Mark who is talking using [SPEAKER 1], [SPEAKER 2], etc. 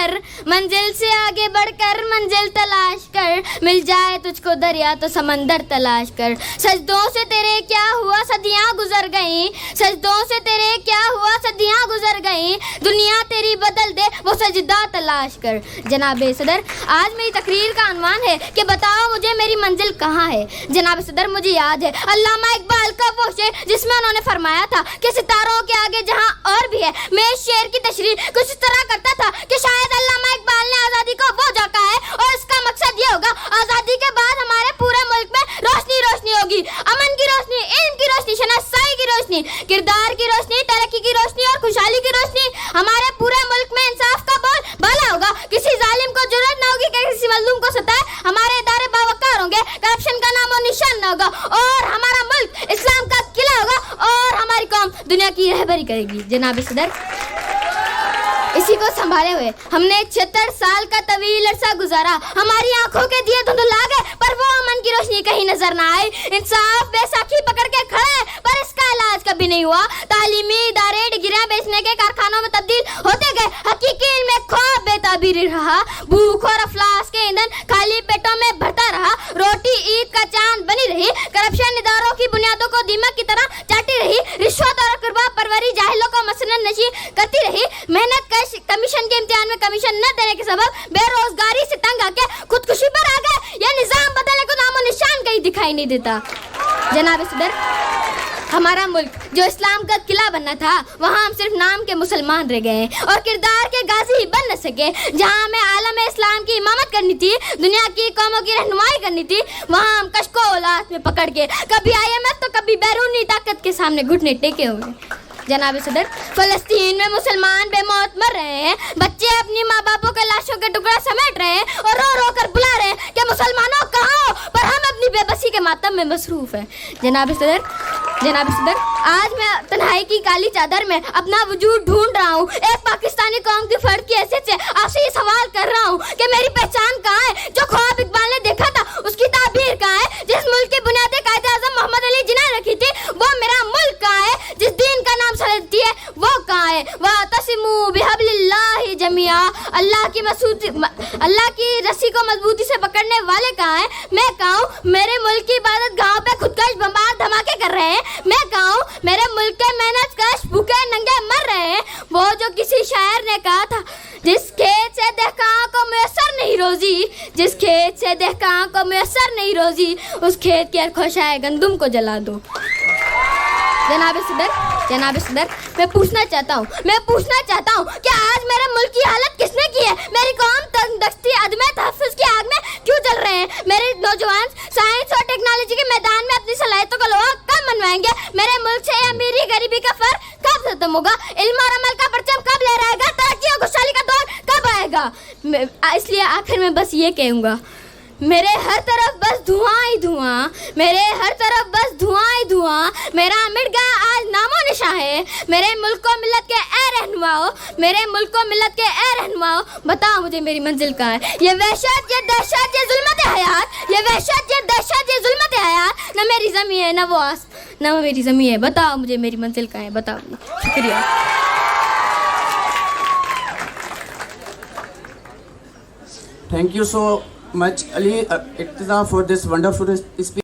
[SPEAKER 1] कर, मंजिल से आगे बढ़कर मंजिल तलाश कर, मिल जाए तुझको दरिया तो समंदर तलाश कर। सजदों से तेरे क्या हुआ सदियां गुजर गईं, सजदों से तेरे क्या हुआ सदियां गुजर गईं, दुनिया तेरी बदल दे वो सजदा तलाश कर। जनाब सदर, आज मेरी तकरीर का अनवान है कि बताओ मुझे मेरी मंजिल कहाँ है। जनाब सदर, मुझे याद है अल्लामा इकबाल का वो शेर जिसमें उन्होंने फरमाया था कि सितारों के आगे जहाँ और भी है। मैं इस शेर की तशरीह कुछ इस तरह करता था कि शायद अल्लामा इकबाल ने आज़ादी को वो जगह है और इसका मकसद ये होगा, आज़ादी के बाद हमारे पूरे मुल्क में रोशनी रोशनी होगी, अमन की रोशनी, इल्म की रोशनी, शनासाई की रोशनी, किरदार की रोशनी, तरक्की की रोशनी और खुशहाली की रोशनी। हमारे पूरे मुल्क में इंसाफ का बोल बाला होगा, किसी जालिम को जरूरत ना होगी कि किसी मजलूम को सताए, हमारे इदारे बावकार होंगे, करप्शन का नामो निशान ना होगा और हमारा मुल्क इस्लाम का किला होगा और हमारी कौम दुनिया की रहबरी करेगी। जनाब सदर, इसी को संभाले हुए हमने 76 साल का तवील अरसा गुजारा, हमारी आंखों के दिए धुंधला गए पर वो अमन की रोशनी कहीं नजर ना आई। इंसाफ बैसाखी पकड़ के खड़ा है पर इसका इलाज कभी नहीं हुआ। तालीमी इदारे डिग्रियां बेचने के कारखानों में तब्दील होते गए, हकीकी इल्म में ख्वाब बेताबीर रहा, भूख और अफलास के ईंधन खाली पेटों में भरता रहा, रोटी ईद का चांद बनी रही, करप्शन इदारों की बुनियादों को दीमक की तरह चाटी रही, रिश्वत और कुर्बा परवरी जाहिलों को मसलन नशी करती रही, मेहनत कमीशन के इम्तिहान में कमीशन न देने के सबब बेरोजगारी से तंग आके खुदकुशी पर आ गए। यह निजाम बदलने को नामो निशान कहीं दिखाई नहीं देता। जनाब सदर, हमारा मुल्क जो इस्लाम का किला बनना था वहाँ हम सिर्फ नाम के मुसलमान रह गए और किरदार के गाजी ही बन न सके। जहाँ हमें आलम इस्लाम की इमामत करनी थी, दुनिया की कौमों की रहनुमाई करनी थी, वहाँ हम कशको औलाद में पकड़ के कभी IMF तो कभी बैरूनी ताकत के सामने घुटने टेके हुए। जनाब सदर, फलस्तीन में मुसलमान बेमौत मर रहे हैं, बच्चे अपनी माँ बापों के लाशों के टुकड़ा समेट रहे हैं और रो रो कर बुला रहे हैं कि मुसलमानों कहाँ हो, पर हम अपनी बेबसी के मातम में मसरूफ हैं। जनाब सदर, आज मैं तन्हाई की काली चादर में अपना वजूद ढूंढ रहा हूँ। एक पाकिस्तानी कौम की फर्द की हैसियत से आपसे ये सवाल कर रहा हूँ कि मेरी पहचान कहाँ है। जो ख्वाब इकबाल ने देखा था उसकी ताबीर कहाँ है। जिस मुल्क की बुनियादें कायदे आज़म मोहम्मद अली जिन्ना ने रखी थी वो मेरा मुल्क कहाँ है। जिस दीन का नाम सलती है वो कहाँ है। वातसिमू बिहब्लिल्लाहि जमीआ, अल्लाह की रस्सी को मजबूती से पकड़ने वाले कहाँ हैं। मैं कहाँ हूँ। मेरे मुल्क की इबादत गाँव पे खुदकश बमबाद धमाके कर रहे हैं। मैं कहाँ हूँ। मेरे मुल्क के मेहनत कश भूखे नंगे मर रहे हैं। वो जो किसी शायर ने कहा था, जिस खेत से दहकां को मुयस्सर नहीं रोजी, जिस खेत से दहकां को मुयस्सर नहीं रोजी, उस खेत की अरखोशाए गंदुम को जला दो। जनाब सदर, मैं पूछना चाहता हूँ कि आज मेरे मुल्क की हालत किसने की है। मेरी कौम तंगदस्ती अदम तहफ़्फ़ुज़ की आग में क्यों जल रहे हैं। मेरे नौजवान साइंस और टेक्नोलॉजी के मैदान में अपनी सलाहियतों को लोहा कब मनवाएंगे। मेरे मुल्क से अमीरी गरीबी का फर्क कब खत्म होगा। इल्म और अमल का परचम कब लहराएगा। तरक्की और खुशहाली का दौर कब आएगा। इसलिए आखिर में बस ये कहूँगा, मेरे हर तरफ बस धुआं ही धुआं, मेरे हर तरफ बस धुआं ही धुआं। मेरा मिट गया आज नामो निशा है। मेरे मुल्क को मिल्लत के ए रहनुमाओ, मेरे मुल्क को मिल्लत के ए रहनुमाओ, बताओ मुझे मेरी मंजिल कहाँ है। ये वहशत, ये दहशत, ये जुल्मत हयात, ये वहशत, ये दहशत, ये जुल्मत हयात, न मेरी ज़मीं है न वो आस, न मेरी ज़मीं है। बताओ मुझे मेरी मंजिल कहाँ है, बताओ। शुक्रिया।
[SPEAKER 2] Thank you so much, Ali Iqtida, for this wonderful speech.